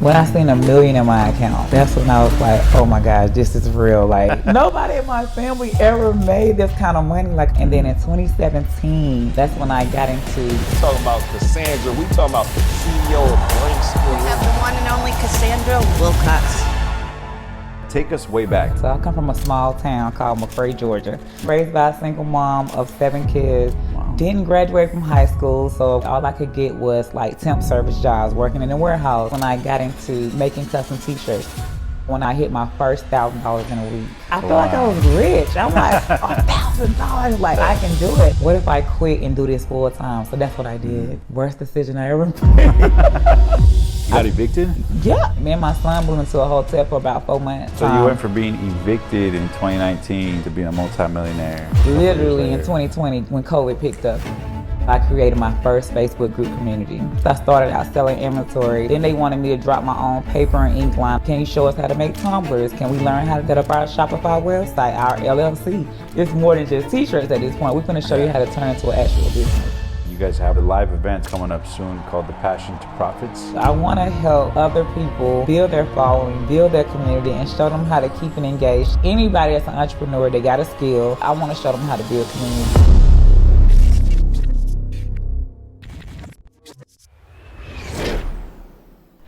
When I seen $1 million in my account, that's when I was like, oh my gosh, this is real. Like, nobody in my family ever made this kind of money. Like, and then in 2017, that's when I got into. Talking about Cassandra, we talking about the CEO of Brinks. We have the one and only Cassandra Wilcox. Take us way back. So I come from a small town called McRae, Georgia. Raised by a single mom of 7 kids. Wow. Didn't graduate from high school, so all I could get was like temp service jobs, working in a warehouse. When I got into making custom t-shirts, when I hit my first $1,000 in a week, I felt like I was rich. I'm like, $1,000, like I can do it. What if I quit and do this full time? So that's what I did. Worst decision I ever made. You got evicted? Yeah. Me and my son moved into a hotel for about 4 months. So you went from being evicted in 2019 to being a multimillionaire. Literally in 2020 when COVID picked up. I created my first Facebook group community. I started out selling inventory. Then they wanted me to drop my own paper and ink line. Can you show us how to make tumblers? Can we learn how to set up our Shopify website, our LLC? It's more than just t-shirts at this point. We're gonna show you how to turn it into an actual business. You guys have a live event coming up soon called The Passion to Profits. I want to help other people build their following, build their community, and show them how to keep it engaged. Anybody that's an entrepreneur, they got a skill. I want to show them how to build community.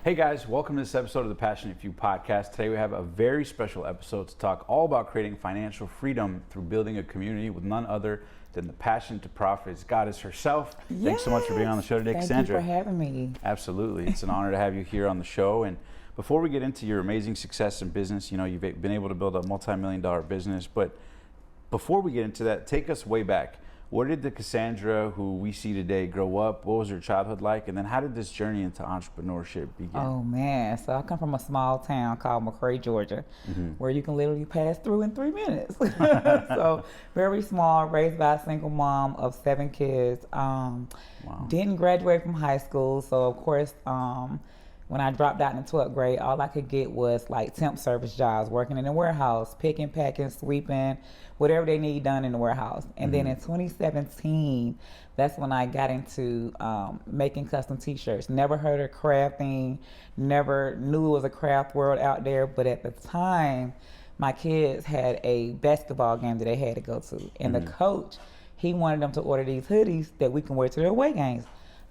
Hey guys, welcome to this episode of the Passionate Few podcast. Today we have a very special episode to talk all about creating financial freedom through building a community with none other than the Passion to Profits goddess herself. Yes. Thanks so much for being on the show today, Cassandra. Thank you for having me. Absolutely. It's an honor to have you here on the show. And before we get into your amazing success in business, you know, you've been able to build a multi-million-dollar business. But before we get into that, take us way back. Where did the Cassandra who we see today grow up? What was her childhood like? And then how did this journey into entrepreneurship begin? Oh man, so I come from a small town called McRae, Georgia, where you can literally pass through in 3 minutes. So very small, raised by a single mom of 7 kids. Wow. Didn't graduate from high school, so of course, when I dropped out in the 12th grade, all I could get was like temp service jobs, working in a warehouse, picking, packing, sweeping, whatever they need done in the warehouse. And then in 2017, that's when I got into making custom t-shirts. Never heard of crafting, never knew it was a craft world out there. But at the time, my kids had a basketball game that they had to go to. And the coach, he wanted them to order these hoodies that we can wear to their away games.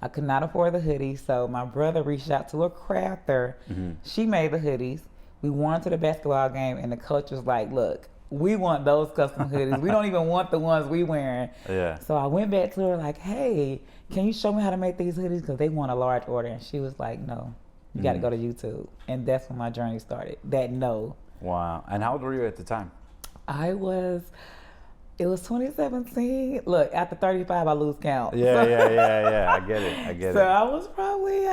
I could not afford the hoodies, so my brother reached out to a crafter. She made the hoodies. We went to the basketball game, and the coach was like, look, we want those custom hoodies. We don't even want the ones we wearing. Yeah. So I went back to her like, hey, can you show me how to make these hoodies? Because they want a large order. And she was like, no, you got to go to YouTube. And that's when my journey started, that no. Wow. And how old were you at the time? It was 2017. Look, after 35, I lose count. Yeah. I get it. So I was probably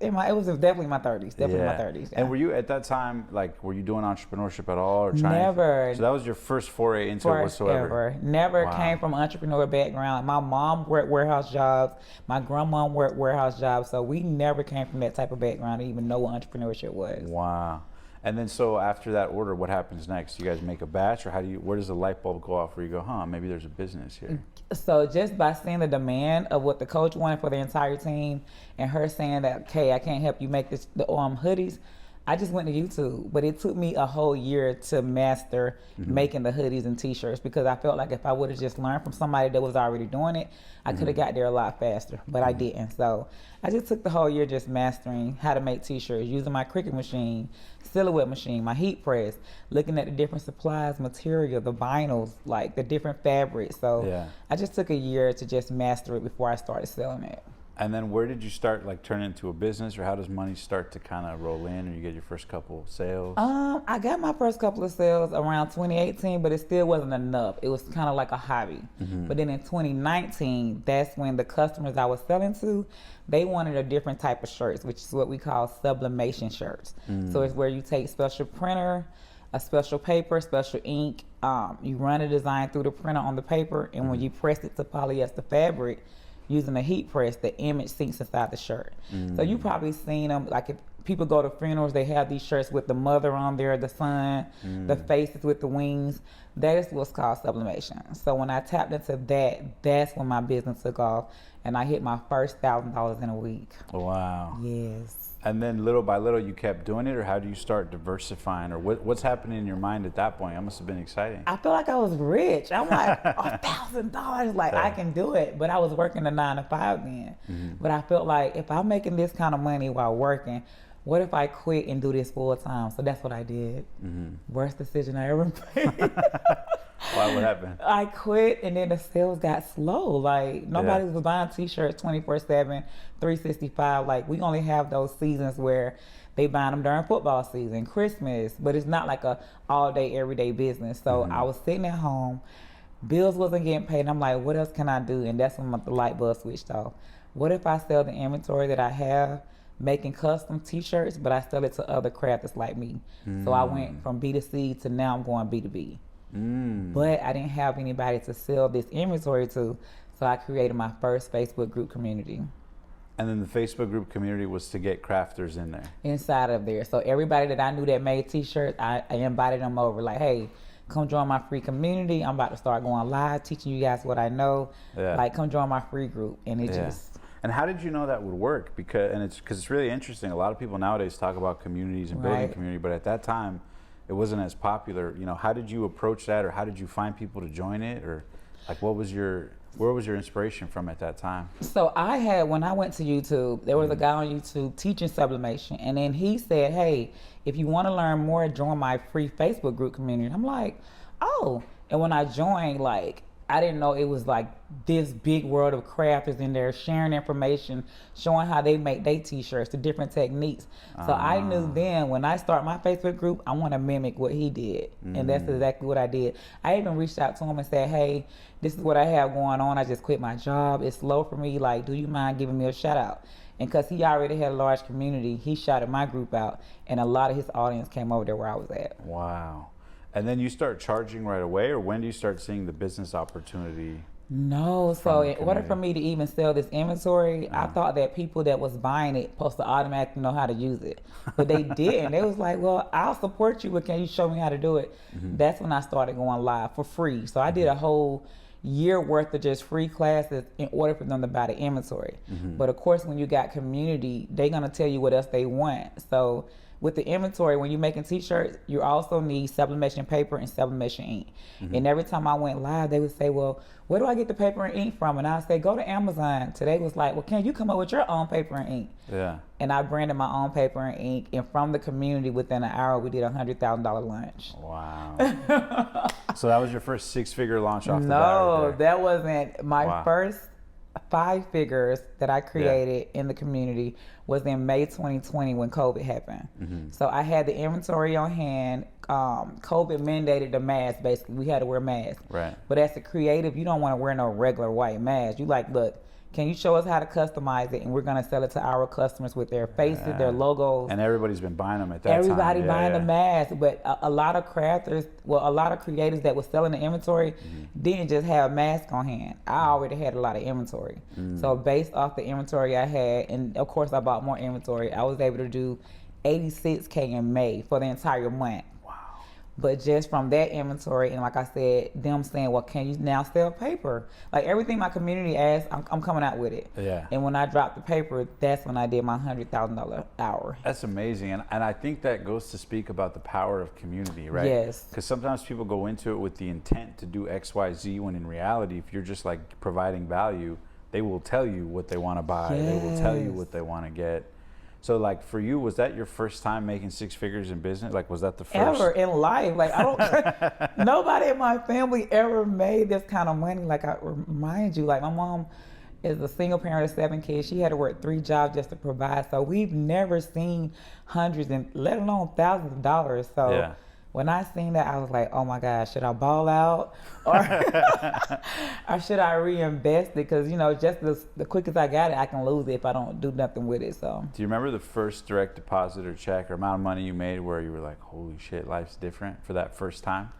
it was definitely my 30s. Definitely my 30s. Yeah. And were you at that time, like, were you doing entrepreneurship at all, or trying? Never. So that was your first foray into it whatsoever. Never came from an entrepreneur background. My mom worked warehouse jobs. My grandma worked warehouse jobs. So we never came from that type of background to even know what entrepreneurship was. Wow. And then so after that order, what happens next? You guys make a batch, or where does the light bulb go off where you go, maybe there's a business here? So just by seeing the demand of what the coach wanted for the entire team and her saying that, okay, I can't help you make the hoodies, I just went to YouTube. But it took me a whole year to master making the hoodies and t-shirts, because I felt like if I would have just learned from somebody that was already doing it, I could have got there a lot faster, but I didn't. So I just took the whole year just mastering how to make t-shirts, using my Cricut machine, silhouette machine, my heat press, looking at the different supplies, material, the vinyls, like the different fabrics. So I just took a year to just master it before I started selling it. And then where did you start, like, turn it into a business, or how does money start to kind of roll in, or you get your first couple sales? I got my first couple of sales around 2018, but it still wasn't enough. It was kind of like a hobby. But then in 2019, that's when the customers I was selling to, they wanted a different type of shirts, which is what we call sublimation shirts. So it's where you take special printer, a special paper, special ink, you run a design through the printer on the paper, and when you press it to polyester fabric, using a heat press, the image sinks inside the shirt. So you probably seen them, like if people go to funerals, they have these shirts with the mother on there, the son, the faces with the wings. That is what's called sublimation. So when I tapped into that, that's when my business took off. and I hit my first $1,000 in a week. Wow. Yes. And then little by little, you kept doing it, or how do you start diversifying, or what's happening in your mind at that point? That must have been exciting. I feel like I was rich. I'm like, $1,000, like I can do it. But I was working a 9 to 5 then. But I felt like if I'm making this kind of money while working, what if I quit and do this full time? So that's what I did. Worst decision I ever made. Why? What happened? I quit, and then the sales got slow. Like nobody was buying t-shirts 24/7, 365. Like we only have those seasons where they buy them during football season, Christmas, but it's not like a all day, everyday business. So I was sitting at home, bills wasn't getting paid, and I'm like, what else can I do? And that's when the light bulb switched off. What if I sell the inventory that I have, making custom t-shirts, but I sell it to other crafters like me? So I went from B2C to now I'm going B2B. But I didn't have anybody to sell this inventory to, so I created my first Facebook group community. And then the Facebook group community was to get crafters in there. Inside of there. So everybody that I knew that made t-shirts, I invited them over. Like, hey, come join my free community. I'm about to start going live, teaching you guys what I know. Like, come join my free group. And it just... And how did you know that would work? Because it's really interesting. A lot of people nowadays talk about communities and building community, but at that time, it wasn't as popular. You know, how did you approach that, or how did you find people to join it, or like where was your inspiration from at that time? So when I went to YouTube, there was a guy on YouTube teaching sublimation, and then he said, hey, if you want to learn more, join my free Facebook group community. I'm like, oh. And when I joined, like, I didn't know it was like this big world of crafters in there sharing information, showing how they make their t-shirts, the different techniques. So I knew then when I start my Facebook group, I want to mimic what he did. And that's exactly what I did. I even reached out to him and said, hey, this is what I have going on. I just quit my job. It's slow for me. Like, do you mind giving me a shout out? And because he already had a large community, he shouted my group out, and a lot of his audience came over there where I was at. Wow. And then you start charging right away, or when do you start seeing the business opportunity? No, so in order for me to even sell this inventory, I thought that people that was buying it supposed to automatically know how to use it. But they didn't. They was like, well, I'll support you, but can you show me how to do it? That's when I started going live for free. So I did a whole year worth of just free classes in order for them to buy the inventory. But of course, when you got community, they're going to tell you what else they want. So with the inventory, when you're making t-shirts, you also need sublimation paper and sublimation ink. And every time I went live, they would say, well, where do I get the paper and ink from? And I would say, go to Amazon. Today was like, well, can you come up with your own paper and ink? And I branded my own paper and ink. And from the community, within an hour, we did a $100,000 lunch. Wow. So that was your first 6-figure launch off the bat? No, that wasn't. My first 5 figures that I created in the community was in May 2020 when COVID happened. So I had the inventory on hand. COVID mandated the mask, basically. We had to wear masks. But as a creative, you don't want to wear no regular white mask. You like, look, can you show us how to customize it? And we're going to sell it to our customers with their faces, their logos. And everybody's been buying them at that time. Everybody buying the mask. But a lot of crafters, well, a lot of creators that was selling the inventory didn't just have masks on hand. I already had a lot of inventory. So based off the inventory I had, and of course I bought more inventory, I was able to do $86K in May for the entire month. But just from that inventory, and like I said, them saying, well, can you now sell paper? Like everything my community asked, I'm coming out with it. And when I dropped the paper, that's when I did my $100,000 hour. That's amazing. And I think that goes to speak about the power of community, right? Yes. Because sometimes people go into it with the intent to do X, Y, Z, when in reality, if you're just like providing value, they will tell you what they want to buy. They will tell you what they want to get. So like for you, was that your first time making 6 figures in business? Like was that the first? Ever in life. Like I don't, nobody in my family ever made this kind of money. Like I remind you, like my mom is a single parent of 7 kids. She had to work 3 jobs just to provide. So we've never seen hundreds and let alone thousands of dollars. So when I seen that, I was like, oh my gosh, should I ball out? Or, or should I reinvest it? Because, you know, just the quick as I got it, I can lose it if I don't do nothing with it. So. Do you remember the first direct deposit or check or amount of money you made where you were like, holy shit, life's different for that first time?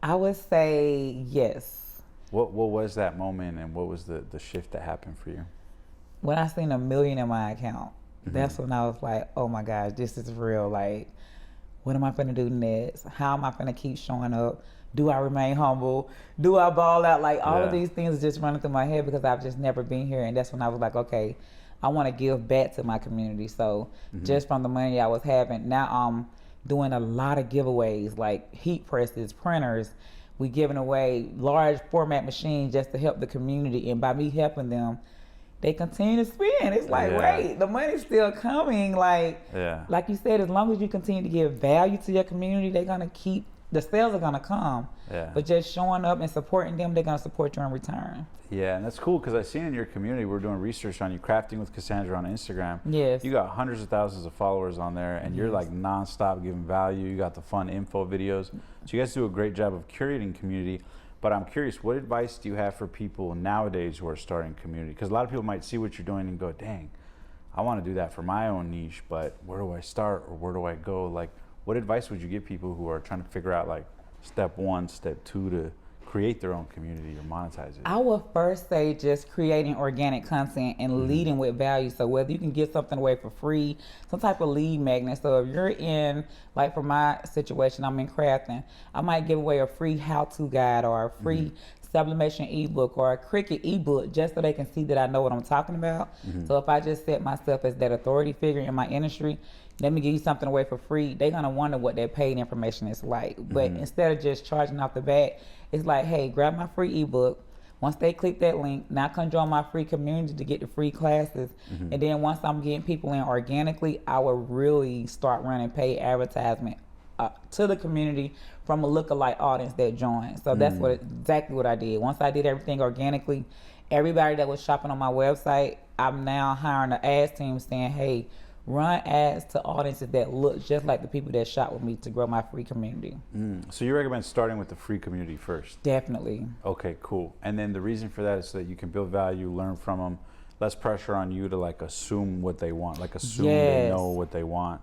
I would say yes. What was that moment, and what was the shift that happened for you? When I seen $1 million in my account, that's when I was like, oh my gosh, this is real. Like, what am I gonna do next? How am I gonna keep showing up? Do I remain humble? Do I ball out? Like all of Yeah. these things just running through my head because I've just never been here. And that's when I was like, okay, I want to give back to my community. So just from the money I was having, now I'm doing a lot of giveaways like heat presses, printers. We giving away large format machines just to help the community. And by me helping them, they continue to spend. It's like, Yeah. wait, the money's still coming. Like you said, as long as you continue to give value to your community, they're gonna keep, the sales are gonna come. Yeah. But just showing up and supporting them, they're gonna support you in return. Yeah, and that's cool because I seen in your community, we're doing research on you, Crafting with Cassandra on Instagram. Yes. You got hundreds of thousands of followers on there, and you're like nonstop giving value. You got the fun info videos. So you guys do a great job of curating community. But I'm curious, what advice do you have for people nowadays who are starting community? Because a lot of people might see what you're doing and go, dang, I want to do that for my own niche, but where do I start or where do I go? Like, what advice would you give people who are trying to figure out like step 1, step 2 to create their own community or monetize it? I would first say just creating organic content and leading with value. So whether you can get something away for free, some type of lead magnet. So if you're in, like for my situation, I'm in crafting, I might give away a free how-to guide or a free sublimation ebook or a Cricut ebook just so they can see that I know what I'm talking about. So if I just set myself as that authority figure in my industry, let me give you something away for free, they're gonna wonder what that paid information is like. But instead of just charging off the bat, it's like, hey, grab my free ebook. Once they click that link, now come join my free community to get the free classes. And then once I'm getting people in organically, I will really start running paid advertisement to the community from a lookalike audience that joined. So that's exactly what I did. Once I did everything organically, everybody that was shopping on my website, I'm now hiring an ads team saying, hey, run ads to audiences that look just like the people that shop with me to grow my free community. So you recommend starting with the free community first? Definitely. Okay, cool. And then the reason for that is so that you can build value, learn from them, less pressure on you to like assume what they want, like assume they know what they want.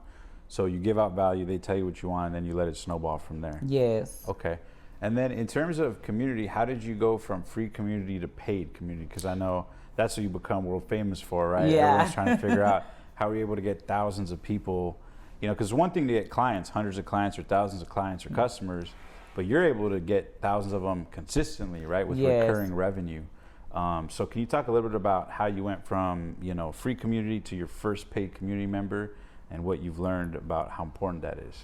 So you give out value, they tell you what you want, and then you let it snowball from there. Yes. Okay. And then in terms of community, how did you go from free community to paid community? Because I know that's what you become world famous for, right? Yeah. Everyone's trying to figure out how are you able to get thousands of people, you know, because one thing to get clients, hundreds of clients or thousands of clients or customers, but you're able to get thousands of them consistently, right, with recurring revenue. So can you talk a little bit about how you went from, you know, free community to your first paid community member and what you've learned about how important that is?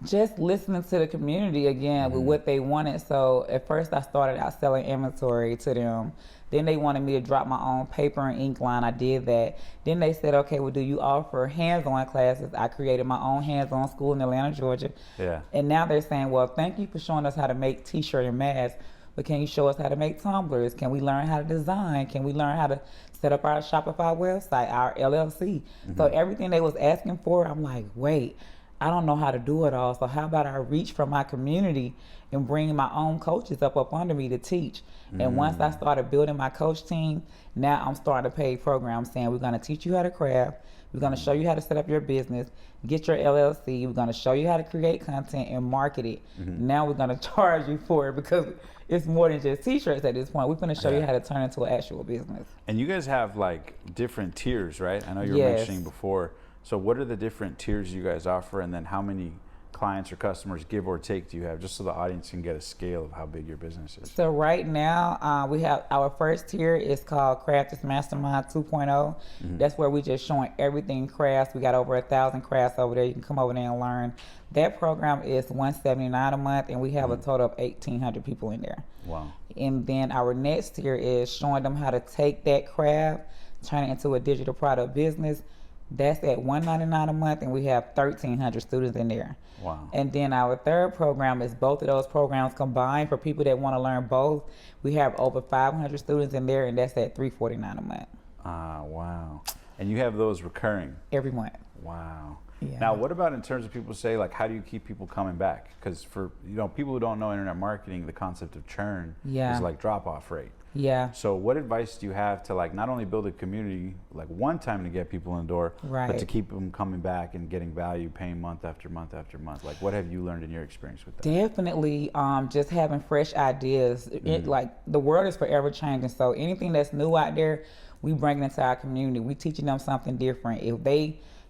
Just listening to the community again with what they wanted. So at first I started out selling inventory to them. Then they wanted me to drop my own paper and ink line. I did that. Then they said, okay, well, do you offer hands-on classes? I created my own hands-on school in Atlanta, Georgia. Yeah. And now they're saying, well, thank you for showing us how to make t-shirt and masks, but can you show us how to make tumblers? Can we learn how to design? Can we learn how to set up our Shopify website, our LLC? So everything they was asking for, I'm like, wait, I don't know how to do it all. So how about I reach from my community and bring my own coaches up under me to teach? And once I started building my coach team, now I'm starting to pay programs saying we're going to teach you how to craft. We're going to show you how to set up your business, get your LLC. We're going to show you how to create content and market it. Now we're going to charge you for it because it's more than just t-shirts at this point. We're going to show you how to turn into an actual business. And you guys have like different tiers, right? I know you were mentioning before. So what are the different tiers you guys offer, and then how many clients or customers, give or take, do you have, just so the audience can get a scale of how big your business is? So right now, we have our first tier is called Crafters Mastermind 2.0. That's where we just showing everything crafts. We got over 1,000 crafts over there. You can come over there and learn. That program is $179 a month, and we have a total of 1,800 people in there. Wow. And then our next tier is showing them how to take that craft, turn it into a digital product business. That's at $199 a month, and we have 1,300 students in there. Wow. And then our third program is both of those programs combined for people that want to learn both. We have over 500 students in there, and that's at $349 a month. Wow. And you have those recurring? Every month. Wow. Yeah. Now, what about in terms of people say, like, how do you keep people coming back? Because for, you know, people who don't know internet marketing, the concept of churn is like drop-off rate. Yeah. So what advice do you have to, like, not only build a community, like, one time to get people in the door, but to keep them coming back and getting value, paying month after month after month? Like, what have you learned in your experience with that? Definitely just having fresh ideas. Like, the world is forever changing, so anything that's new out there, we bring it into our community. We teaching them something different. If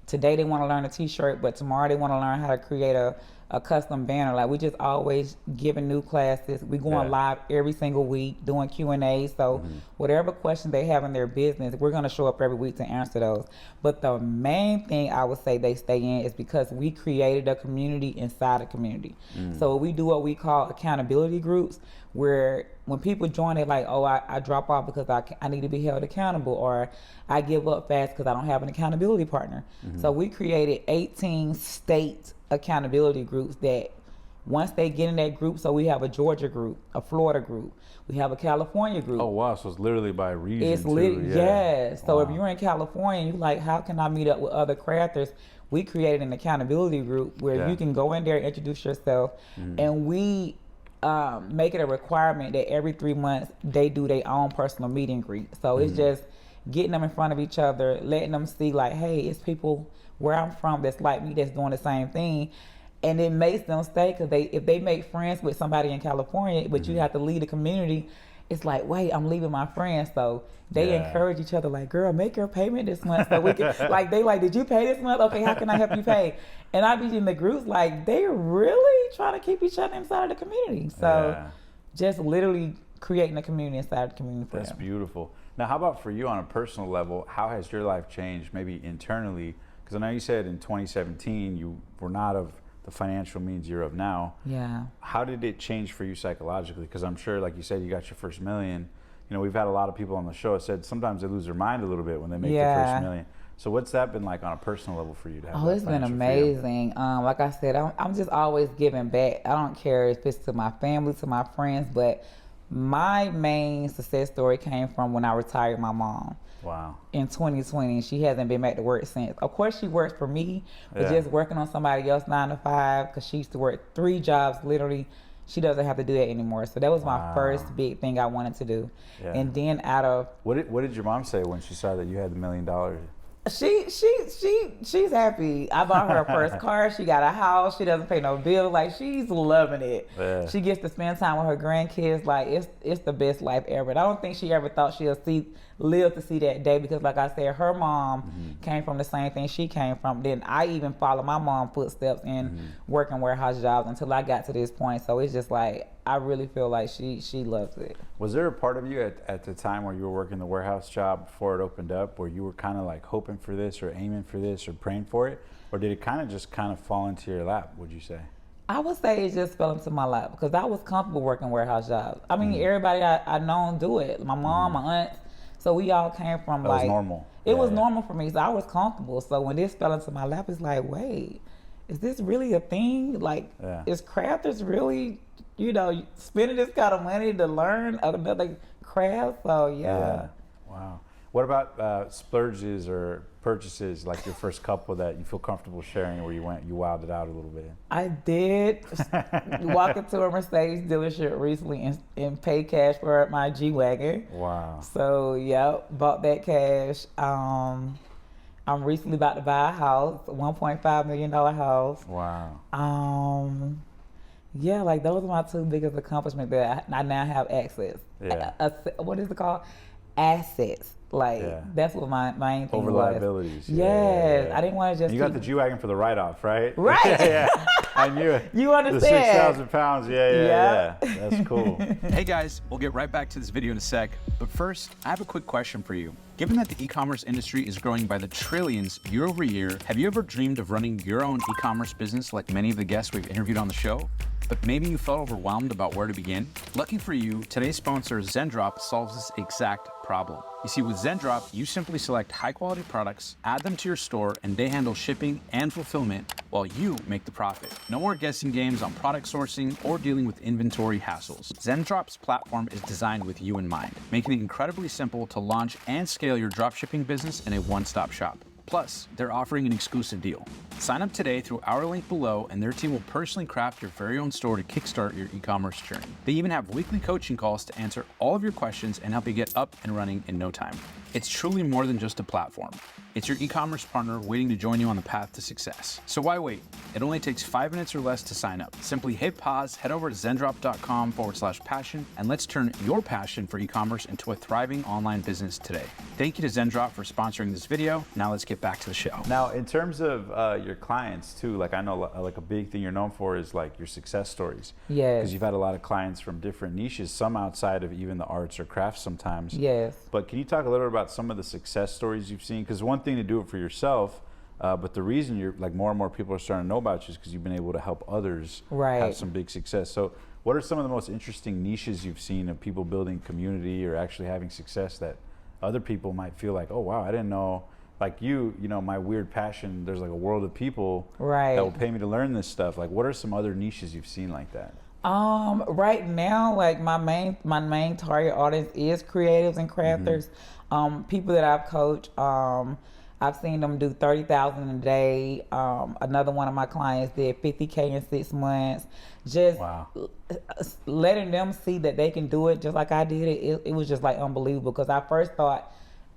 today they want to learn a t-shirt, but tomorrow they want to learn how to create a a custom banner. Like we just always giving new classes. We going live every single week doing Q&A. So whatever questions they have in their business, we're going to show up every week to answer those. But the main thing I would say they stay in is because we created a community inside a community. So we do what we call accountability groups, where when people join, they're like, oh, I drop off because I need to be held accountable, or I give up fast because I don't have an accountability partner. So we created 18 state accountability groups that once they get in that group, so we have a Georgia group, a Florida group, we have a California group. Oh, wow. So it's literally by region. It's yes. So if you're in California, you're like, how can I meet up with other crafters? We created an accountability group where you can go in there, introduce yourself, and we make it a requirement that every 3 months they do their own personal meet and greet. So it's just getting them in front of each other, letting them see like, hey, it's people where I'm from that's like me, that's doing the same thing. And it makes them stay, because if they make friends with somebody in California, but you have to lead a community, it's like, wait, I'm leaving my friends. So they encourage each other, like, girl, make your payment this month so we can, like, they like, did you pay this month? Okay, how can I help you pay? And I be in the groups, like, they really trying to keep each other inside of the community. So just literally creating a community inside the community for That's them. beautiful. Now, how about for you on a personal level? How has your life changed, maybe internally? Because I know you said in 2017 you were not of the financial means you're of now. Yeah. How did it change for you psychologically? Because I'm sure, like you said, you got your first million. You know, we've had a lot of people on the show that said sometimes they lose their mind a little bit when they make their first million. So what's that been like on a personal level for you to have? Oh, it's been amazing. Like I said, I'm just always giving back. I don't care if it's to my family, to my friends, but my main success story came from when I retired my mom. Wow. In 2020, she hasn't been back to work since. Of course, she works for me, but just working on somebody else 9 to 5, because she used to work 3 jobs literally. She doesn't have to do that anymore. So that was my first big thing I wanted to do. And then out of what did your mom say when she saw that you had the $1 million? She's happy. I bought her first car. She got a house. She doesn't pay no bill. Like, she's loving it. Yeah. She gets to spend time with her grandkids. Like, it's the best life ever. And I don't think she ever thought she'll live to see that day, because like I said, her mom came from the same thing she came from. Then I even followed my mom's footsteps in working warehouse jobs until I got to this point. So it's just like, I really feel like she loves it. Was there a part of you at the time where you were working the warehouse job before it opened up where you were kind of like hoping for this or aiming for this or praying for it? Or did it kind of fall into your lap, would you say? I would say it just fell into my lap, because I was comfortable working warehouse jobs. I mean, everybody I known do it. My mom, my aunts. So we all came from That was normal. It was normal for me, so I was comfortable. So when this fell into my lap, it's like, wait, is this really a thing? Like, is crafters really, spending this kind of money to learn another craft? So Wow. What about splurges or purchases, like your first couple that you feel comfortable sharing, where you wowed it out a little bit? I did walk into a Mercedes dealership recently and pay cash for my G-Wagon. Wow. So, bought that cash. I'm recently about to buy a house, a $1.5 million house. Wow. Like those are my 2 biggest accomplishments that I now have access. What is it called? Assets. That's what my main thing over was. liabilities. Yes. I didn't want to just you got the G-Wagon for the write-off, right? Right. I knew it. You understand. The 6,000 pounds. Yeah. That's cool. Hey guys, we'll get right back to this video in a sec. But first, I have a quick question for you. Given that the e-commerce industry is growing by the trillions year over year, have you ever dreamed of running your own e-commerce business like many of the guests we've interviewed on the show? But maybe you felt overwhelmed about where to begin? Lucky for you, today's sponsor, Zendrop, solves this exact problem. You see, with Zendrop, you simply select high-quality products, add them to your store, and they handle shipping and fulfillment while you make the profit. No more guessing games on product sourcing or dealing with inventory hassles. Zendrop's platform is designed with you in mind, making it incredibly simple to launch and scale your dropshipping business in a one-stop shop. Plus, they're offering an exclusive deal. Sign up today through our link below, and their team will personally craft your very own store to kickstart your e-commerce journey. They even have weekly coaching calls to answer all of your questions and help you get up and running in no time. It's truly more than just a platform. It's your e-commerce partner waiting to join you on the path to success. So why wait? It only takes 5 minutes or less to sign up. Simply hit pause, head over to zendrop.com/passion, and let's turn your passion for e-commerce into a thriving online business today. Thank you to Zendrop for sponsoring this video. Now let's get back to the show. Now, in terms of your clients too, like I know like a big thing you're known for is like your success stories. Yes. Because you've had a lot of clients from different niches, some outside of even the arts or crafts sometimes. Yes. But can you talk a little bit about some of the success stories you've seen? Because one thing to do it for yourself, but the reason you're like more and more people are starting to know about you is because you've been able to help others have some big success. So what are some of the most interesting niches you've seen of people building community or actually having success that other people might feel like, oh wow, I didn't know, like you know, my weird passion, there's like a world of people that will pay me to learn this stuff. Like what are some other niches you've seen like that? Right now, like my main target audience is creatives and crafters. People that I've coached, I've seen them do 30,000 a day. Another one of my clients did 50K in 6 months. Just letting them see that they can do it just like I did it. It was just like unbelievable, because I first thought,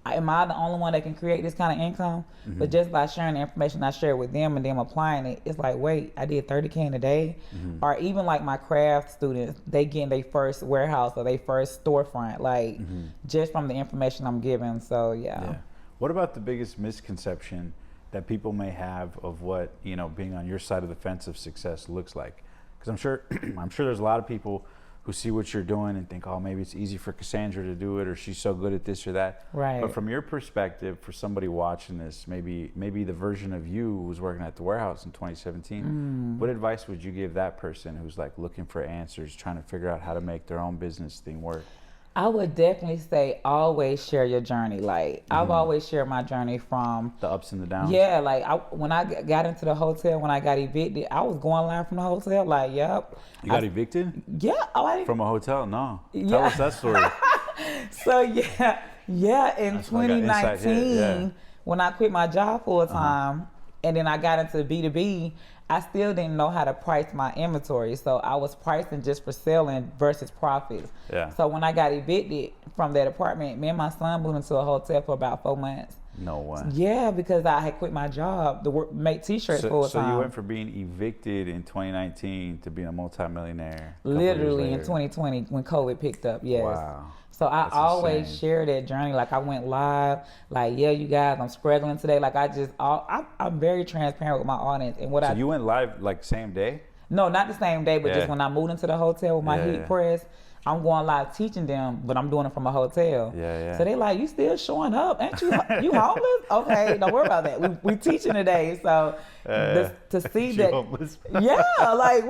am I the only one that can create this kind of income? But just by sharing the information I shared with them and them applying it, it's like, wait, I did 30K in a day. Or even like my craft students, they get their first warehouse or their first storefront, like just from the information I'm giving. So yeah. What about the biggest misconception that people may have of what, you know, being on your side of the fence of success looks like? Because I'm sure there's a lot of people who see what you're doing and think, oh, maybe it's easy for Cassandra to do it, or she's so good at this or that. Right. But from your perspective, for somebody watching this, maybe the version of you who was working at the warehouse in 2017, what advice would you give that person who's like looking for answers, trying to figure out how to make their own business thing work? I would definitely say always share your journey. Like I've always shared my journey from the ups and the downs. Yeah, like when I got into the hotel, when I got evicted, I was going live from the hotel. Like, yep. You got evicted? Yeah. From a hotel? No. Tell us that story. So in 2019, when I quit my job full time, and then I got into B2B, I still didn't know how to price my inventory. So I was pricing just for selling versus profits. Yeah. So when I got evicted from that apartment, me and my son moved into a hotel for about 4 months. No way. Yeah, because I had quit my job to make t-shirts full time. So you went from being evicted in 2019 to being a multimillionaire. Literally in 2020 when COVID picked up, yes. Wow. So I always share that journey. Like I went live, like, yeah, you guys, I'm struggling today. Like I'm very transparent with my audience. And So you went live like same day? No, not the same day, but just when I moved into the hotel with my heat press, I'm going live teaching them, but I'm doing it from a hotel. So they like, you still showing up? Ain't you you homeless? Okay, don't worry about that. We teaching today. So to see that, like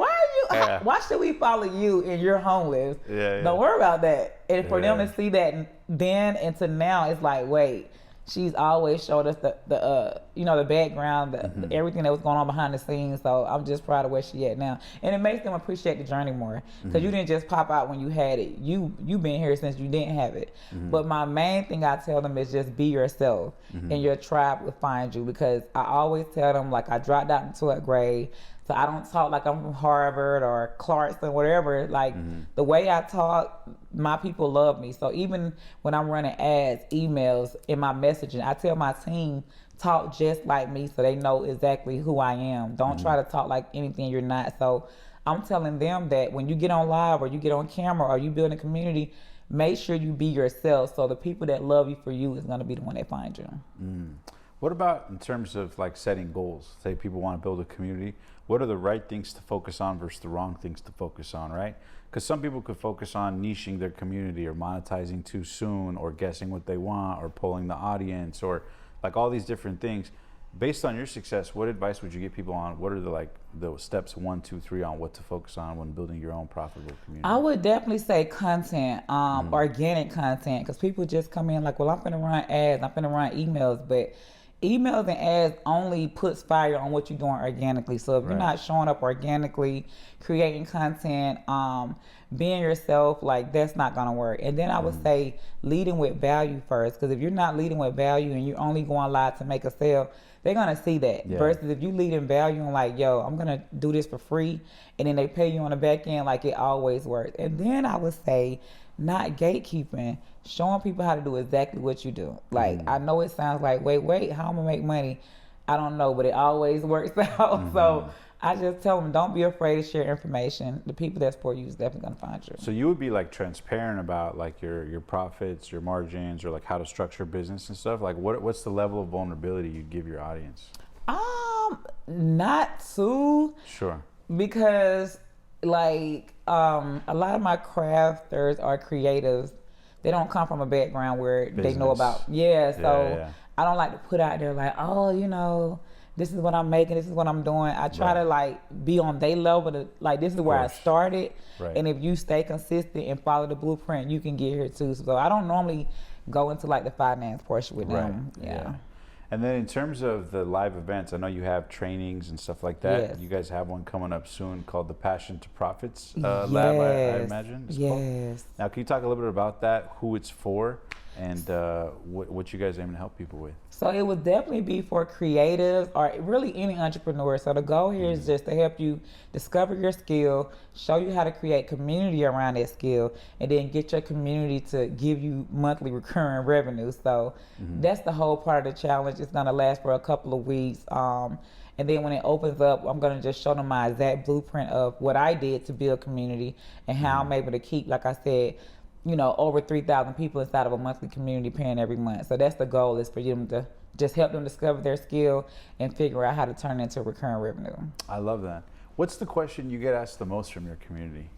why should we follow you and you're homeless? Don't worry about that. And for them to see that then and to now, it's like, wait, she's always showed us the background, everything that was going on behind the scenes. So I'm just proud of where she at now, and it makes them appreciate the journey more, because you didn't just pop out when you had it. You been here since you didn't have it. But my main thing I tell them is just be yourself, and your tribe will find you. Because I always tell them, like, I dropped out into 12th grade. So I don't talk like I'm from Harvard or Clarkson, whatever. Like the way I talk, my people love me. So even when I'm running ads, emails, in my messaging, I tell my team, talk just like me so they know exactly who I am. Don't try to talk like anything you're not. So I'm telling them that when you get on live or you get on camera or you build a community, make sure you be yourself. So the people that love you for you is going to be the one that find you. What about in terms of like setting goals? Say people want to build a community. What are the right things to focus on versus the wrong things to focus on, right? Because some people could focus on niching their community or monetizing too soon or guessing what they want or polling the audience or like all these different things. Based on your success, what advice would you give people on what are the steps 1, 2, 3 on what to focus on when building your own profitable community? I would definitely say content, organic content, because people just come in like, well, I'm going to run ads, I'm going to run emails, but emails and ads only puts fire on what you're doing organically. So if you're not showing up organically, creating content, being yourself, like that's not gonna work. And then I would say leading with value first, because if you're not leading with value and you're only going live to make a sale, they're gonna see that. Yeah. Versus if you lead in value and like, yo, I'm gonna do this for free, and then they pay you on the back end, like it always works. And then I would say, not gatekeeping, showing people how to do exactly what you do. Like, I know it sounds like, wait, how I'm gonna make money? I don't know, but it always works out. So I just tell them, don't be afraid to share information. The people that support you is definitely gonna find you. So you would be like transparent about like your profits, your margins, or like how to structure business and stuff. Like what's the level of vulnerability you'd give your audience? Not too. Sure. Because like a lot of my crafters are creatives. They don't come from a background where they know about so Yeah. I don't like to put out there like, oh, you know, this is what I'm making, this is what I'm doing. I try to like be on their level to like, this is where I started. Right. And if you stay consistent and follow the blueprint, you can get here too. So I don't normally go into like the finance portion with them. Yeah. And then in terms of the live events, I know you have trainings and stuff like that. Yes. You guys have one coming up soon called the Passion to Profits Lab, I imagine. It's called. Now, can you talk a little bit about that, who it's for, and what you guys aim to help people with? So it would definitely be for creatives or really any entrepreneur. So the goal here is just to help you discover your skill, show you how to create community around that skill, and then get your community to give you monthly recurring revenue. So that's the whole part of the challenge. It's gonna last for a couple of weeks. And then when it opens up, I'm gonna just show them my exact blueprint of what I did to build community and how I'm able to keep, like I said, you know, over 3,000 people inside of a monthly community paying every month. So that's the goal, is for them to just help them discover their skill and figure out how to turn it into recurring revenue. I love that. What's the question you get asked the most from your community?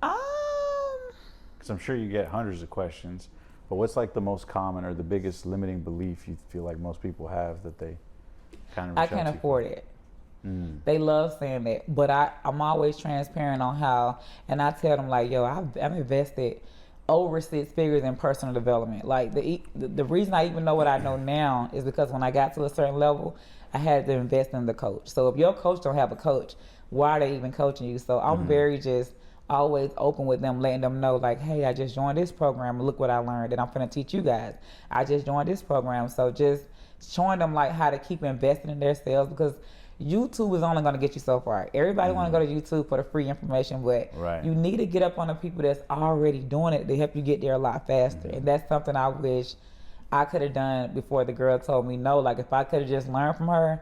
Because I'm sure you get hundreds of questions, but what's like the most common or the biggest limiting belief you feel like most people have that they kind of I can't afford it. They love saying that, but I'm always transparent on how, and I tell them like, yo, I've invested over 6 figures in personal development. Like the reason I even know what I know now is because when I got to a certain level, I had to invest in the coach. So if your coach don't have a coach, why are they even coaching you? So I'm very just always open with them, letting them know like, hey, I just joined this program. Look what I learned, and I'm gonna teach you guys. I just joined this program. So just showing them like how to keep investing in themselves, because YouTube is only going to get you so far. Everybody want to go to YouTube for the free information, but you need to get up on the people that's already doing it to help you get there a lot faster. And that's something I wish I could have done before the girl told me no. Like if I could have just learned from her,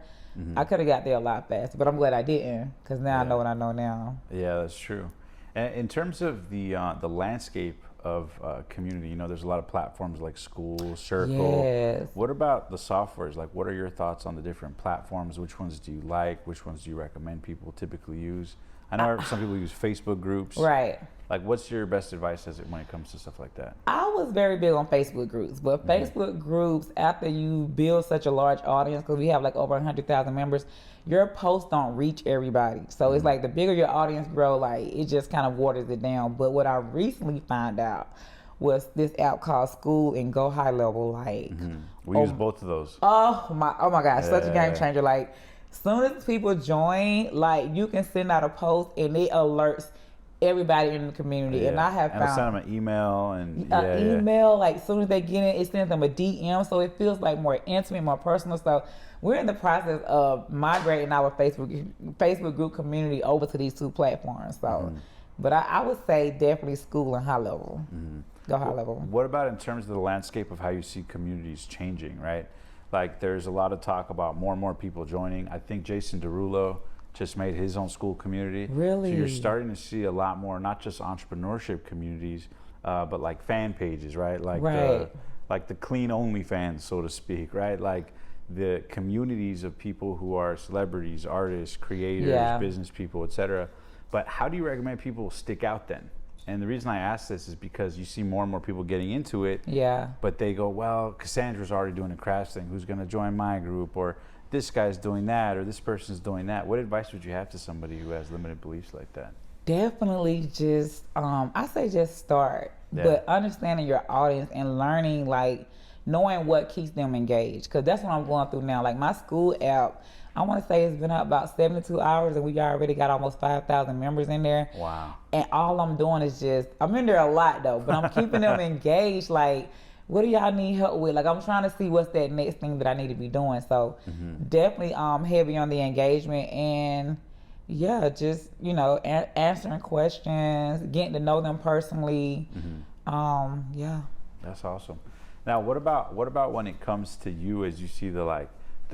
I could have got there a lot faster. But I'm glad I didn't, because now I know what I know now. Yeah, that's true. And in terms of the landscape of community, you know, there's a lot of platforms like School, Circle. Yes. What about the softwares? Like, what are your thoughts on the different platforms? Which ones do you like? Which ones do you recommend people typically use? I know some people use Facebook groups. Right. Like, what's your best advice when it comes to stuff like that? I was very big on Facebook groups, but Facebook groups, after you build such a large audience, because we have like over 100,000 members, your posts don't reach everybody. So it's like the bigger your audience grow, like it just kind of waters it down. But what I recently found out was this app called School and Go High Level. Like we use both of those. Oh my gosh, such a game changer. Like soon as people join, like you can send out a post and it alerts everybody in the community. And I have found, send them an email and email, like as soon as they get it sends them a DM, so it feels like more intimate, more personal. So we're in the process of migrating our Facebook group community over to these 2 platforms. So but I would say definitely School and High Level. Go High Level. What about in terms of the landscape of how you see communities changing, right? Like there's a lot of talk about more and more people joining. I think Jason Derulo just made his own school community. Really? So you're starting to see a lot more, not just entrepreneurship communities, but like fan pages, right? Like the clean only fans, so to speak, right? Like the communities of people who are celebrities, artists, creators, business people, etc. But how do you recommend people stick out then? And the reason I ask this is because you see more and more people getting into it. Yeah. But they go, well, Cassandra's already doing a crafts thing. Who's going to join my group? Or this guy's doing that, or this person's doing that. What advice would you have to somebody who has limited beliefs like that? Definitely just, I say just start, but understanding your audience and learning, like knowing what keeps them engaged. Cause that's what I'm going through now. Like my school app, I want to say it's been up about 72 hours and we already got almost 5,000 members in there. Wow. And all I'm doing is I'm in there a lot though, but I'm keeping them engaged. Like what do y'all need help with? Like, I'm trying to see what's that next thing that I need to be doing. So definitely heavy on the engagement and yeah, just, you know, answering questions, getting to know them personally. Yeah. That's awesome. Now, what about when it comes to you as you see the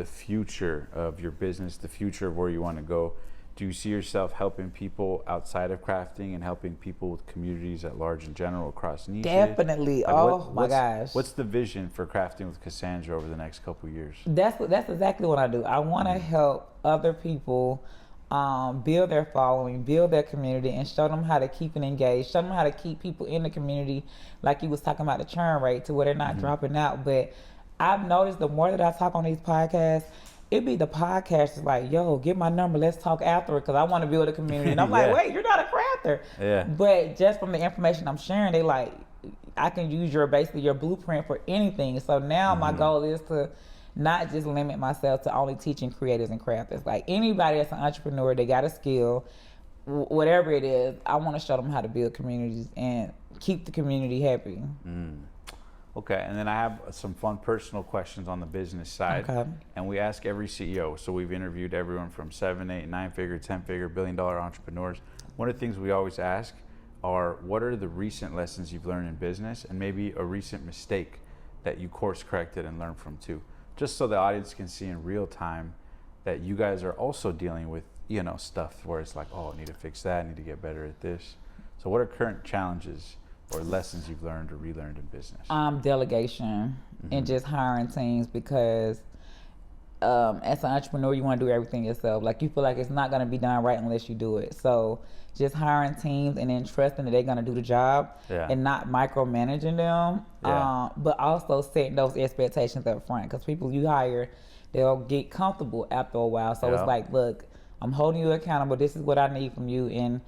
future of your business, the future of where you want to go? Do you see yourself helping people outside of crafting and helping people with communities at large in general across niches? Definitely. Like my gosh. What's the vision for Crafting with Cassandra over the next couple of years? That's exactly what I do. I want to help other people build their following, build their community, and show them how to keep it engaged, show them how to keep people in the community, like you was talking about the churn rate, to where they're not dropping out. But I've noticed the more that I talk on these podcasts, it be the podcasters like, yo, get my number, let's talk after it, because I want to build a community. And I'm like, wait, you're not a crafter. Yeah. But just from the information I'm sharing, they like, I can use basically your blueprint for anything. So now my goal is to not just limit myself to only teaching creators and crafters. Like anybody that's an entrepreneur, they got a skill, whatever it is, I want to show them how to build communities and keep the community happy. Okay, and then I have some fun personal questions on the business side. Okay. And we ask every CEO. So we've interviewed everyone from 7, 8, 9-figure, 10-figure, billion-dollar entrepreneurs. One of the things we always ask are, what are the recent lessons you've learned in business, and maybe a recent mistake that you course corrected and learned from too? Just so the audience can see in real time that you guys are also dealing with, you know, stuff where it's like, oh, I need to fix that, I need to get better at this. So what are current challenges or lessons you've learned or relearned in business? Delegation and just hiring teams, because as an entrepreneur, you want to do everything yourself. Like you feel like it's not going to be done right unless you do it. So just hiring teams and then trusting that they're going to do the job and not micromanaging them, but also setting those expectations up front, because people you hire, they'll get comfortable after a while. So it's like, look, I'm holding you accountable. This is what I need from you. And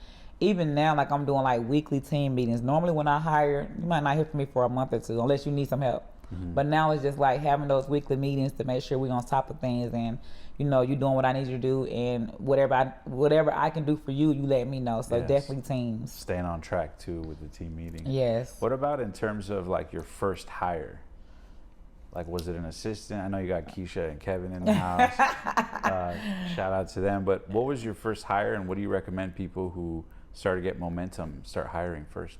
even now, like I'm doing like weekly team meetings. Normally when I hire, you might not hear from me for a month or two unless you need some help. But now it's just like having those weekly meetings to make sure we're on top of things, and you know, you're doing what I need you to do, and whatever I can do for you, you let me know. So definitely teams. Staying on track too with the team meeting. Yes. What about in terms of like your first hire? Like, was it an assistant? I know you got Keisha and Kevin in the house. Shout out to them. But what was your first hire, and what do you recommend people who start to get momentum start hiring first?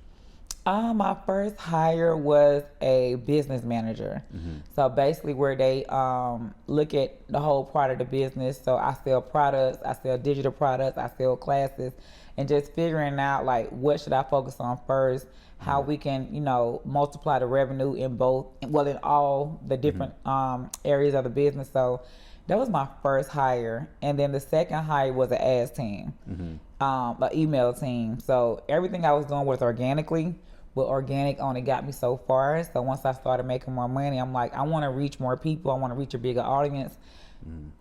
My first hire was a business manager. So basically where they look at the whole part of the business. So I sell products, I sell digital products, I sell classes, and just figuring out like what should I focus on first, how we can, you know, multiply the revenue in all the different areas of the business. So that was my first hire. And then the second hire was an ads team, an email team. So everything I was doing was organically. But organic only got me so far. So once I started making more money, I'm like, I want to reach more people. I want to reach a bigger audience.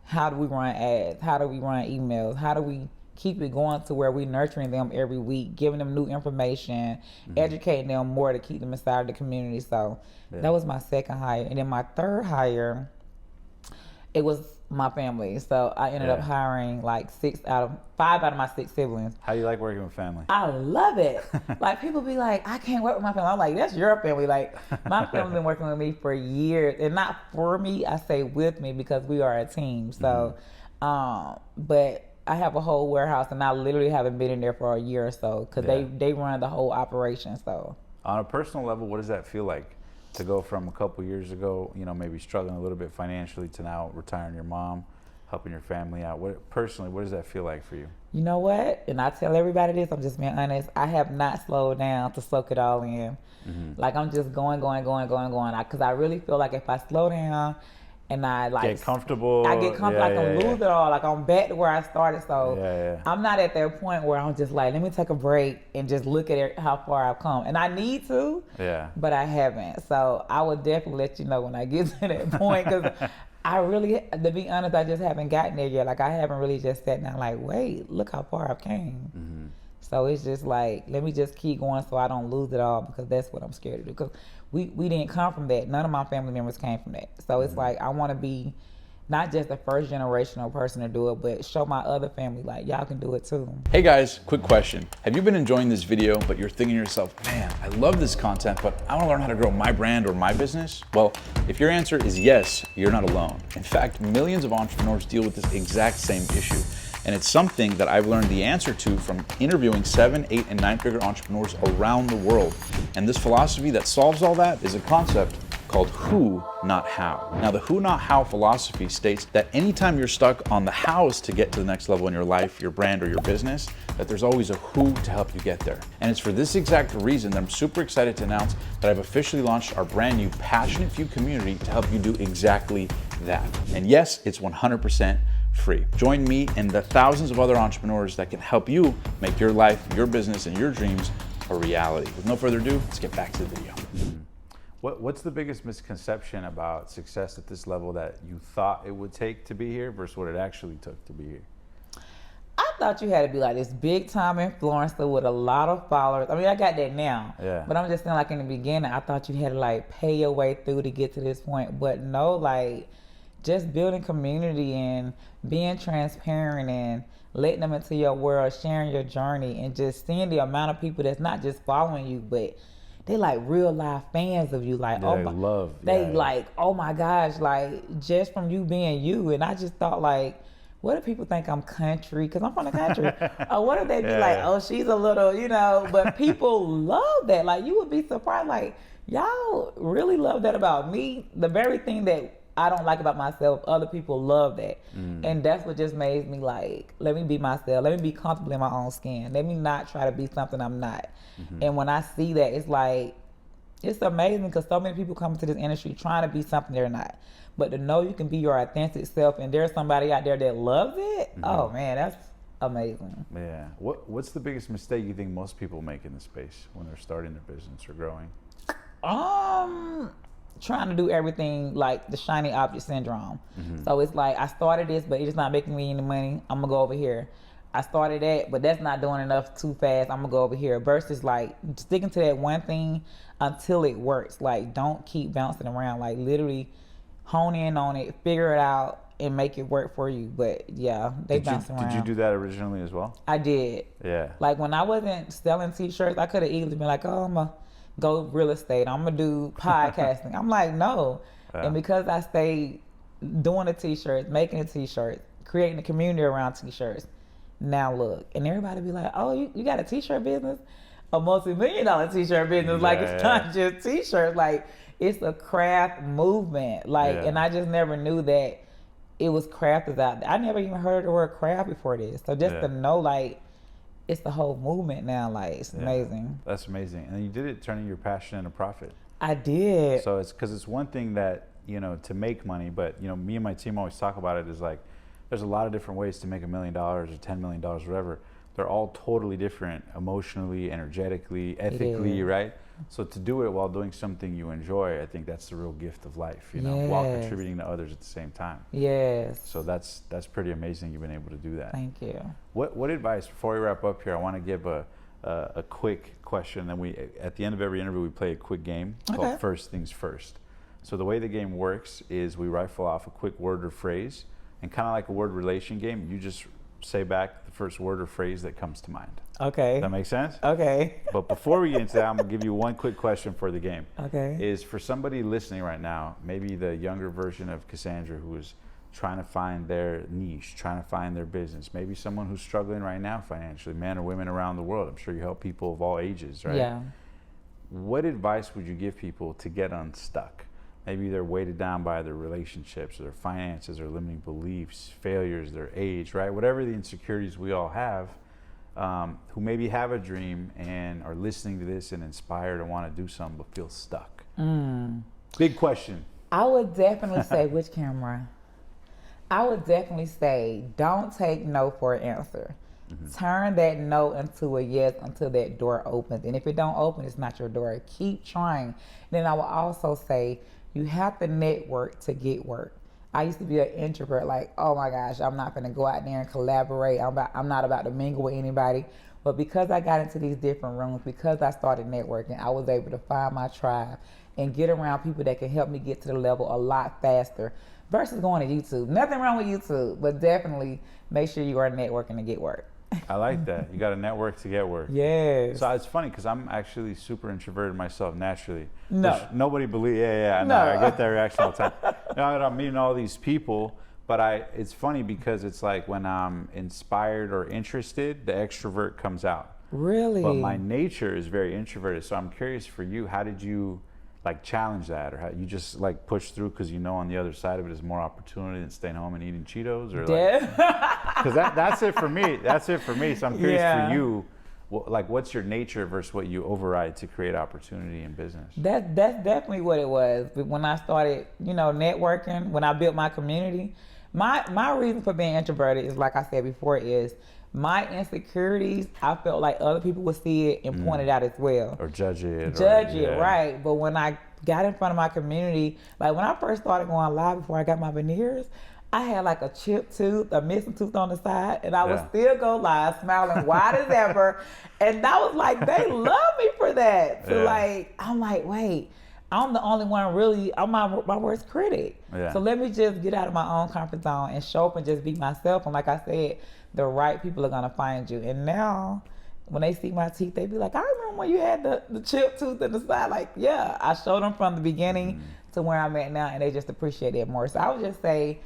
How do we run ads? How do we run emails? How do we keep it going to where we're nurturing them every week, giving them new information, educating them more to keep them inside of the community? So that was my second hire. And then my third hire, it was my family. So I ended up hiring like 5 out of my 6 siblings. How do you like working with family? I love it. Like people be like, I can't work with my family. I'm like, that's your family. Like my family's been working with me for years, and not for me, I say with me, because we are a team. So, but I have a whole warehouse, and I literally haven't been in there for a year or so, because they run the whole operation. So on a personal level, what does that feel like to go from a couple years ago, you know, maybe struggling a little bit financially, to now retiring your mom, helping your family out? What does that feel like for you? You know what? And I tell everybody this, I'm just being honest, I have not slowed down to soak it all in. Like I'm just going. Because I really feel like if I slow down and I like get comfortable, I can lose it all. Like I'm back to where I started. So I'm not at that point where I'm just like, let me take a break and just look at how far I've come. And I need to, but I haven't. So I will definitely let you know when I get to that point, because I really, to be honest, I just haven't gotten there yet. Like I haven't really just sat down like, wait, look how far I've came. So it's just like, let me just keep going so I don't lose it all, because that's what I'm scared to do. Because we didn't come from that. None of my family members came from that. So it's like, I want to be not just the first generational person to do it, but show my other family like y'all can do it too. Hey guys, quick question. Have you been enjoying this video, but you're thinking to yourself, man, I love this content, but I want to learn how to grow my brand or my business? Well, if your answer is yes, you're not alone. In fact, millions of entrepreneurs deal with this exact same issue. And it's something that I've learned the answer to from interviewing 7, 8, and 9-figure entrepreneurs around the world. And this philosophy that solves all that is a concept called who, not how. Now, the who, not how philosophy states that anytime you're stuck on the hows to get to the next level in your life, your brand, or your business, that there's always a who to help you get there. And it's for this exact reason that I'm super excited to announce that I've officially launched our brand new Passionate Few community to help you do exactly that. And yes, it's 100% free. Join me and the thousands of other entrepreneurs that can help you make your life, your business, and your dreams a reality. With no further ado, let's get back to the video. What's the biggest misconception about success at this level that you thought it would take to be here versus what it actually took to be here? I thought you had to be like this big time influencer with a lot of followers. I mean, I got that now. Yeah. But I'm just saying, like in the beginning, I thought you had to like pay your way through to get to this point. But no, like just building community and being transparent and letting them into your world, sharing your journey, and just seeing the amount of people that's not just following you, but they like real life fans of you. Like, yeah, oh my, they like, oh my gosh, like just from you being you. And I just thought like, what if people think I'm country? Because I'm from the country. Or what if they be like, oh, she's a little, you know, but people love that. Like, you would be surprised. Like, y'all really love that about me. The very thing that I don't like about myself, other people love that. And that's what just made me like, let me be myself. Let me be comfortable in my own skin. Let me not try to be something I'm not. And when I see that, it's like, it's amazing because so many people come into this industry trying to be something they're not. But to know you can be your authentic self and there's somebody out there that loves it, oh man, that's amazing. Yeah. What's the biggest mistake you think most people make in this space when they're starting their business or growing? Trying to do everything like the shiny object syndrome. So it's like, I started this, but it's not making me any money. I'm gonna go over here. I started that, but that's not doing enough too fast. I'm gonna go over here. Versus like sticking to that one thing until it works. Like, don't keep bouncing around. Like, literally hone in on it, figure it out, and make it work for you. But yeah, they bounce around. Did you do that originally as well? I did. Yeah. Like when I wasn't selling t-shirts, I could have easily been like, oh, I'm gonna go real estate. I'm gonna do podcasting. I'm like, no. Yeah. And because I stayed doing the t-shirts, making the t-shirts, creating a community around t-shirts, now look. And everybody be like, oh, you got a t-shirt business? A multi-million-dollar t-shirt business. Like, it's not just t-shirts. Like, it's a craft movement. Like, and I just never knew that it was crafters out there. I never even heard the word craft before this. So just to know, like, it's the whole movement now. Like, it's amazing. That's amazing. And you did it turning your passion into profit. I did. So it's because it's one thing that, you know, to make money, but, you know, me and my team always talk about it is like, there's a lot of different ways to make $1 million or $10 million, whatever. They're all totally different, emotionally, energetically, ethically, right? So to do it while doing something you enjoy, I think that's the real gift of life, you know, while contributing to others at the same time. Yes. So that's pretty amazing you've been able to do that. Thank you. What advice, before we wrap up here, I want to give a quick question. Then at the end of every interview, we play a quick game called First Things First. So the way the game works is we rifle off a quick word or phrase, and kind of like a word relation game, you just say back the first word or phrase that comes to mind. Okay. That makes sense? Okay. But before we get into that, I'm gonna give you one quick question for the game. Okay. Is for somebody listening right now, maybe the younger version of Cassandra who is trying to find their niche, trying to find their business, maybe someone who's struggling right now financially, men or women around the world. I'm sure you help people of all ages, right? Yeah. What advice would you give people to get unstuck? Maybe they're weighted down by their relationships or their finances, their limiting beliefs, failures, their age, right? Whatever the insecurities we all have, who maybe have a dream and are listening to this and inspired and want to do something but feel stuck. Big question. I would definitely say, which camera? I would definitely say, don't take no for an answer. Turn that no into a yes until that door opens. And if it don't open, it's not your door. Keep trying. Then I will also say, you have to network to get work. I used to be an introvert, like, oh my gosh, I'm not gonna go out there and collaborate. I'm not about to mingle with anybody. But because I got into these different rooms, because I started networking, I was able to find my tribe and get around people that can help me get to the level a lot faster versus going to YouTube. Nothing wrong with YouTube, but definitely make sure you are networking to get work. I like that. You got to network to get work. Yes. So it's funny because I'm actually super introverted myself naturally. No. Which nobody believes. Yeah, I know. No. I get that reaction all the time. I'm meeting all these people, but it's funny because it's like when I'm inspired or interested, the extrovert comes out. Really? But my nature is very introverted. So I'm curious for you, how did you like challenge that, or how you just like push through because you know on the other side of it is more opportunity than staying home and eating Cheetos, or like, because that's it for me. That's it for me. So I'm curious for you, like what's your nature versus what you override to create opportunity in business? That's definitely what it was. But when I started, networking, when I built my community, my reason for being introverted is, like I said before, is my insecurities. I felt like other people would see it and point it out as well, or judge it, right? But when I got in front of my community, like when I first started going live before I got my veneers, I had like a chipped tooth, a missing tooth on the side, and I would still go live smiling wide as ever. And that was like, they love me for that. So I'm like, wait, I'm the only one really, I'm my worst critic. Yeah. So let me just get out of my own comfort zone and show up and just be myself. And like I said, the right people are gonna find you. And now, when they see my teeth, they be like, I remember when you had the chipped tooth in the side. Like, yeah, I showed them from the beginning to where I'm at now, and they just appreciate it more. So I would just say,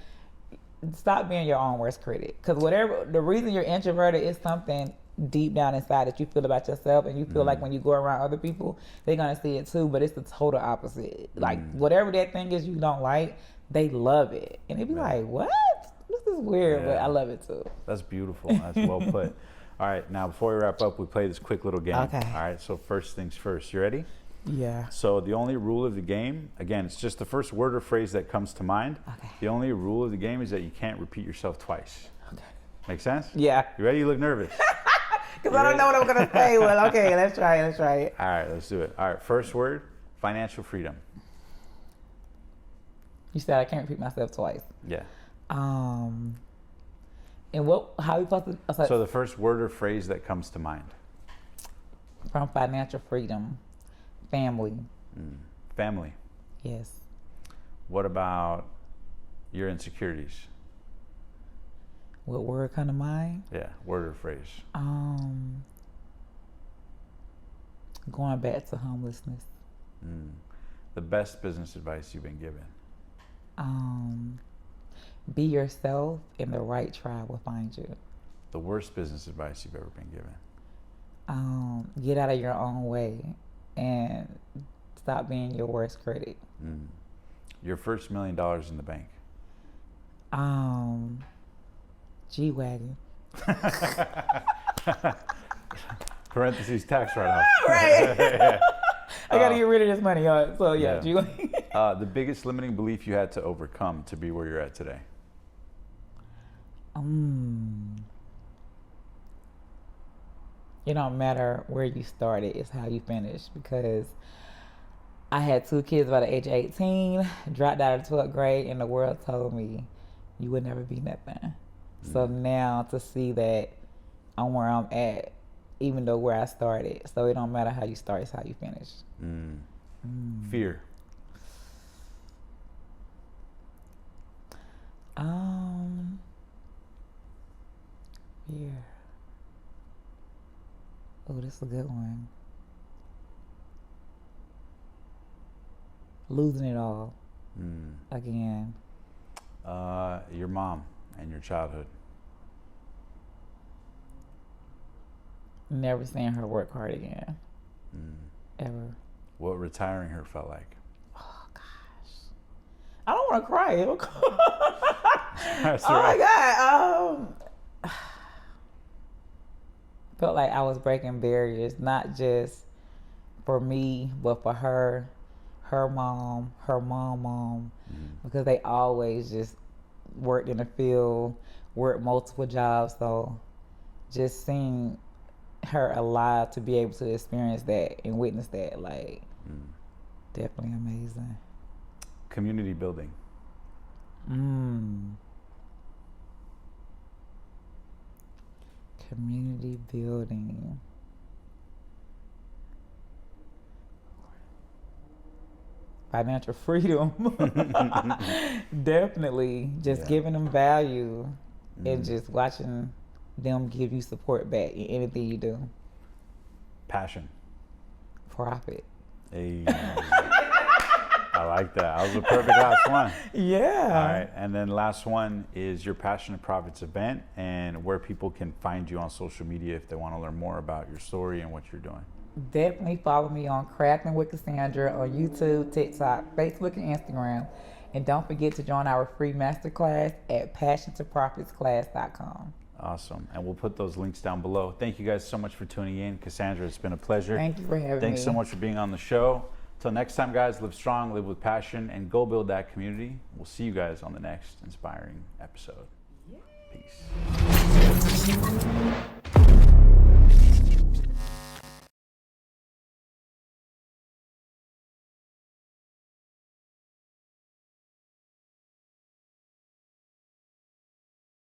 stop being your own worst critic. Because the reason you're introverted is something deep down inside that you feel about yourself, and you feel like when you go around other people, they're gonna see it too, but it's the total opposite. Like whatever that thing is you don't like, they love it. And they be like, what? This is weird, but I love it too. That's beautiful. That's well put. All right, now before we wrap up, we play this quick little game. Okay. All right, so first things first. You ready? Yeah. So the only rule of the game, again, it's just the first word or phrase that comes to mind. Okay. The only rule of the game is that you can't repeat yourself twice. Okay. Make sense? Yeah. You ready? You look nervous. Because I don't know what I'm going to say. Well, okay, let's try it. All right, let's do it. All right, first word, financial freedom. You said I can't repeat myself twice. Yeah. And how you supposed to? So the first word or phrase that comes to mind. From financial freedom, family. Family. Yes. What about your insecurities? What word come to mind? Yeah, word or phrase. Going back to homelessness. The best business advice you've been given. Be yourself, and the right tribe will find you. The worst business advice you've ever been given. Get out of your own way and stop being your worst critic. Your first $1 million in the bank. G-Wagon. Parentheses tax write-off. Right. I got to get rid of this money. So yeah. G-Wagon. The biggest limiting belief you had to overcome to be where you're at today. It don't matter where you started, it's how you finish. Because I had 2 kids by the age of 18, dropped out of 12th grade, and the world told me you would never be nothing. So now to see that I'm where I'm at, even though where I started, so it don't matter how you start, it's how you finish. Fear. Fear. Oh, this is a good one. Losing it all again. Your mom and your childhood. Never seeing her work hard again. Ever. What retiring her felt like. Oh gosh, I don't want to cry. That's Oh right. my God. Felt like I was breaking barriers, not just for me, but for her mom, her mom, because they always just worked in the field, worked multiple jobs. So just seeing her alive to be able to experience that and witness that, like, definitely amazing. Community building. Community building. Financial freedom. Definitely. Just giving them value and just watching them give you support back in anything you do. Passion. Profit. Hey. I like that. That was a perfect last one. Yeah. All right. And then last one is your Passion and Profits event and where people can find you on social media if they want to learn more about your story and what you're doing. Definitely follow me on Crafting with Cassandra on YouTube, TikTok, Facebook, and Instagram. And don't forget to join our free masterclass at passiontoprofitsclass.com. Awesome. And we'll put those links down below. Thank you guys so much for tuning in. Cassandra, it's been a pleasure. Thank you for having me. Thanks so much for being on the show. Till next time, guys, live strong, live with passion, and go build that community. We'll see you guys on the next inspiring episode.